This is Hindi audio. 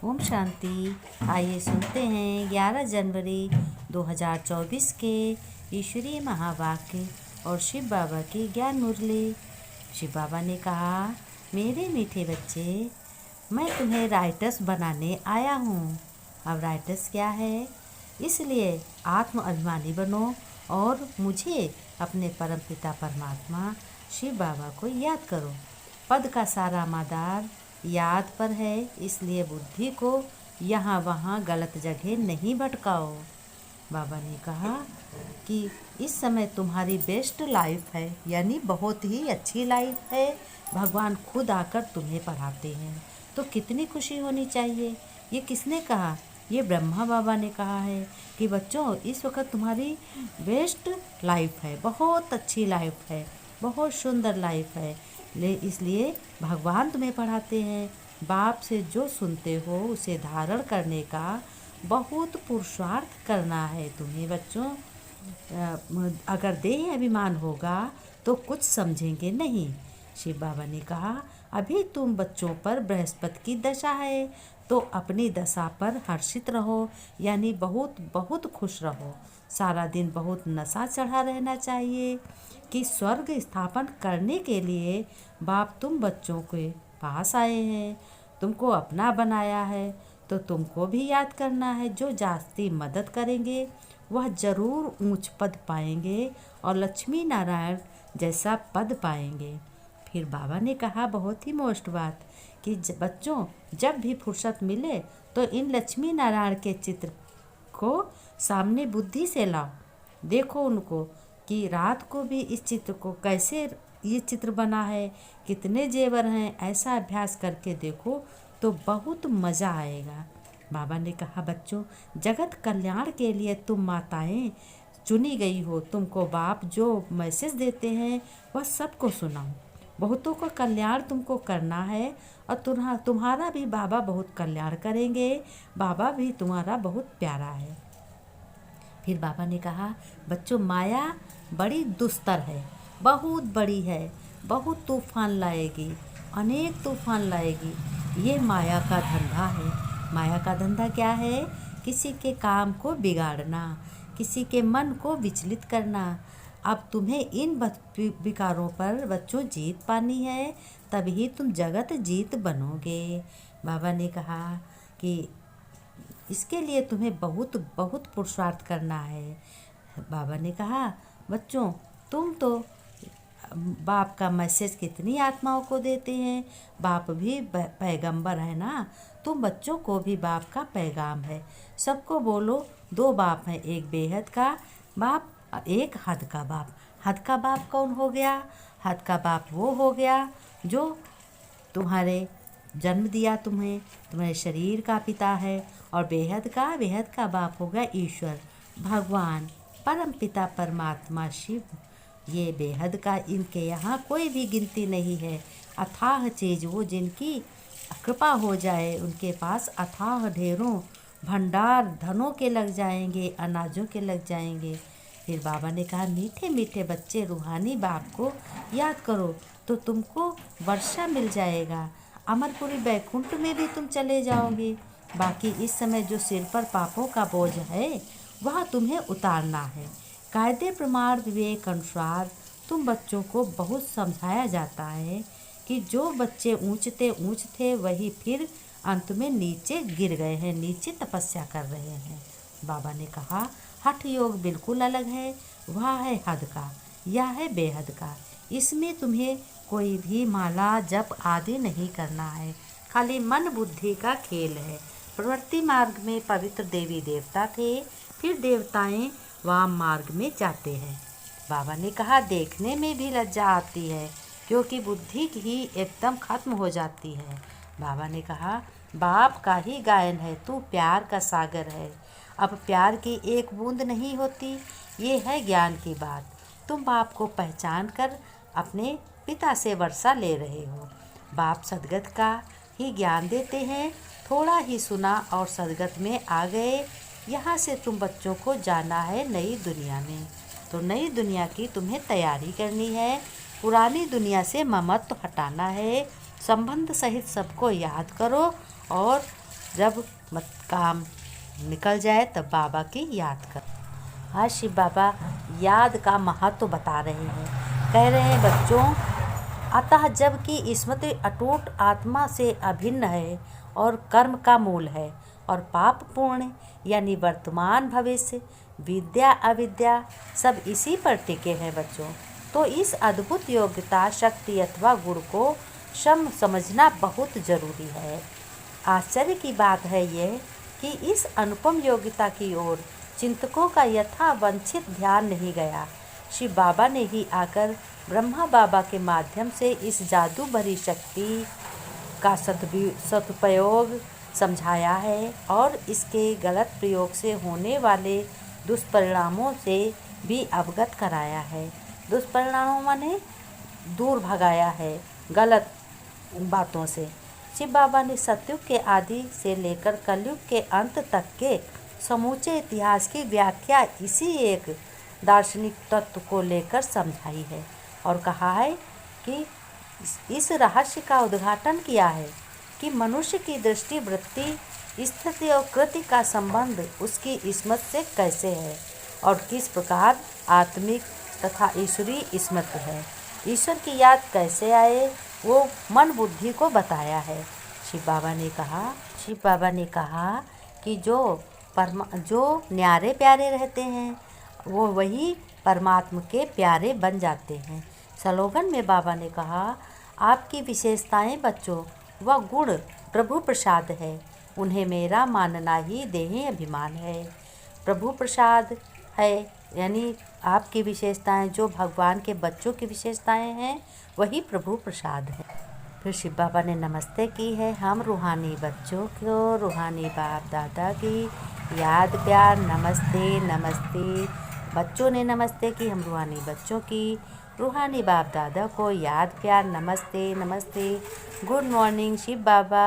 ओम शांति। आइए सुनते हैं 11 जनवरी 2024 के ईश्वरीय महावाक्य और शिव बाबा की ज्ञान मुरली। शिव बाबा ने कहा, मेरे मीठे बच्चे, मैं तुम्हें राइटर्स बनाने आया हूँ। अब राइटर्स क्या है? इसलिए आत्म अभिमानी बनो और मुझे, अपने परमपिता परमात्मा शिव बाबा को याद करो। पद का सारा मदार याद पर है, इसलिए बुद्धि को यहाँ वहाँ गलत जगह नहीं भटकाओ। बाबा ने कहा कि इस समय तुम्हारी बेस्ट लाइफ है, यानी बहुत ही अच्छी लाइफ है। भगवान खुद आकर तुम्हें पढ़ाते हैं तो कितनी खुशी होनी चाहिए। ये किसने कहा? ये ब्रह्मा बाबा ने कहा है कि बच्चों, इस वक्त तुम्हारी बेस्ट लाइफ है, बहुत अच्छी लाइफ है, बहुत सुंदर लाइफ है। इसलिए भगवान तुम्हें पढ़ाते हैं। बाप से जो सुनते हो उसे धारण करने का बहुत पुरुषार्थ करना है तुम्हें बच्चों। अगर देह अभिमान होगा तो कुछ समझेंगे नहीं। शिव बाबा ने कहा, अभी तुम बच्चों पर बृहस्पति की दशा है तो अपनी दशा पर हर्षित रहो, यानी बहुत बहुत खुश रहो। सारा दिन बहुत नशा चढ़ा रहना चाहिए कि स्वर्ग स्थापन करने के लिए बाप तुम बच्चों के पास आए हैं, तुमको अपना बनाया है, तो तुमको भी याद करना है। जो जास्ती मदद करेंगे वह जरूर ऊंच पद पाएंगे और लक्ष्मी नारायण जैसा पद पाएंगे। फिर बाबा ने कहा बहुत ही मोस्ट बात कि बच्चों, जब भी फुर्सत मिले तो इन लक्ष्मी नारायण के चित्र को सामने बुद्धि से लाओ। देखो उनको कि रात को भी इस चित्र को कैसे ये चित्र बना है, कितने जेवर हैं, ऐसा अभ्यास करके देखो तो बहुत मज़ा आएगा। बाबा ने कहा, बच्चों, जगत कल्याण के लिए तुम माताएं चुनी गई हो। तुमको बाप जो मैसेज देते हैं वह सबको सुनाओ। बहुतों का कल्याण तुमको करना है और तुम्हारा भी बाबा बहुत कल्याण करेंगे। बाबा भी तुम्हारा बहुत प्यारा है। फिर बाबा ने कहा, बच्चों, माया बड़ी दुस्तर है, बहुत बड़ी है, बहुत तूफान लाएगी, अनेक तूफान लाएगी। ये माया का धंधा है। माया का धंधा क्या है? किसी के काम को बिगाड़ना, किसी के मन को विचलित करना। अब तुम्हें इन विकारों पर बच्चों जीत पानी है, तभी तुम जगत जीत बनोगे। बाबा ने कहा कि इसके लिए तुम्हें बहुत बहुत पुरुषार्थ करना है। बाबा ने कहा, बच्चों, तुम तो बाप का मैसेज कितनी आत्माओं को देते हैं। बाप भी पैगंबर है ना, तुम बच्चों को भी बाप का पैगाम है। सबको बोलो, दो बाप हैं, एक बेहद का बाप, एक हद का बाप। हद का बाप कौन हो गया? हद का बाप वो हो गया जो तुम्हारे जन्म दिया, तुम्हारे शरीर का पिता है। और बेहद का बाप होगा ईश्वर, भगवान, परम पिता परमात्मा शिव। ये बेहद का, इनके यहाँ कोई भी गिनती नहीं है। अथाह चीज़ वो, जिनकी कृपा हो जाए उनके पास अथाह ढेरों भंडार धनों के लग जाएंगे, अनाजों के लग जाएंगे। फिर बाबा ने कहा, मीठे मीठे बच्चे, रूहानी बाप को याद करो तो तुमको वर्षा मिल जाएगा। अमरपुरी बैकुंठ में भी तुम चले जाओगे। बाकी इस समय जो सिर पर पापों का बोझ है वह तुम्हें उतारना है। कायदे प्रमाण विवेक अनुसार तुम बच्चों को बहुत समझाया जाता है कि जो बच्चे ऊंच थे वही फिर अंत में नीचे गिर गए हैं, नीचे तपस्या कर रहे हैं। बाबा ने कहा, हठ योग बिल्कुल अलग है। वह है हद का, यह है बेहद का। इसमें तुम्हें कोई भी माला जप आदि नहीं करना है, खाली मन बुद्धि का खेल है। प्रवृत्ति मार्ग में पवित्र देवी देवता थे, फिर देवताएं वाम मार्ग में जाते हैं। बाबा ने कहा, देखने में भी लज्जा आती है क्योंकि बुद्धि ही एकदम खत्म हो जाती है। बाबा ने कहा, बाप का ही गायन है, तू प्यार का सागर है। अब प्यार की एक बूंद नहीं होती, ये है ज्ञान की बात। तुम बाप को पहचान कर अपने पिता से वर्षा ले रहे हो। बाप सदगत का ही ज्ञान देते हैं। थोड़ा ही सुना और सदगत में आ गए। यहाँ से तुम बच्चों को जाना है नई दुनिया में, तो नई दुनिया की तुम्हें तैयारी करनी है। पुरानी दुनिया से ममत्व हटाना है। संबंध सहित सबको याद करो और जब काम निकल जाए तब बाबा की याद कर। आज शिव बाबा याद का महत्व बता रहे हैं। कह रहे हैं बच्चों, अतः जबकि स्मृति अटूट आत्मा से अभिन्न है और कर्म का मूल है, और पाप पुण्य यानी वर्तमान भविष्य, विद्या अविद्या सब इसी पर टिके हैं बच्चों, तो इस अद्भुत योग्यता, शक्ति अथवा गुण को समझना बहुत जरूरी है। आश्चर्य की बात है यह कि इस अनुपम योग्यता की ओर चिंतकों का यथावंछित ध्यान नहीं गया। शिव बाबा ने ही आकर ब्रह्मा बाबा के माध्यम से इस जादू भरी शक्ति का सदुपयोग समझाया है और इसके गलत प्रयोग से होने वाले दुष्परिणामों से भी अवगत कराया है। दुष्परिणामों माने दूर भगाया है गलत बातों से। शिव बाबा ने सतयुग के आदि से लेकर कलयुग के अंत तक के समूचे इतिहास की व्याख्या इसी एक दार्शनिक तत्व को लेकर समझाई है और कहा है कि इस रहस्य का उद्घाटन किया है कि मनुष्य की दृष्टि, वृत्ति, स्थिति और कृति का संबंध उसकी स्मृति से कैसे है और किस प्रकार आत्मिक तथा ईश्वरीय स्मृति है। ईश्वर की याद कैसे आए वो मन बुद्धि को बताया है। शिव बाबा ने कहा कि जो न्यारे प्यारे रहते हैं वो वही परमात्मा के प्यारे बन जाते हैं। स्लोगन में बाबा ने कहा, आपकी विशेषताएं बच्चों व गुण प्रभु प्रसाद है, उन्हें मेरा मानना ही देह अभिमान है। प्रभु प्रसाद है यानी आपकी विशेषताएं जो भगवान के बच्चों की विशेषताएं हैं वही प्रभु प्रसाद है। फिर शिव बाबा ने नमस्ते की है। हम रूहानी बच्चों को रूहानी बाप दादा की याद प्यार नमस्ते नमस्ते। बच्चों ने नमस्ते की, हम रूहानी बच्चों की रूहानी बाप दादा को याद प्यार नमस्ते नमस्ते। गुड मॉर्निंग शिव बाबा।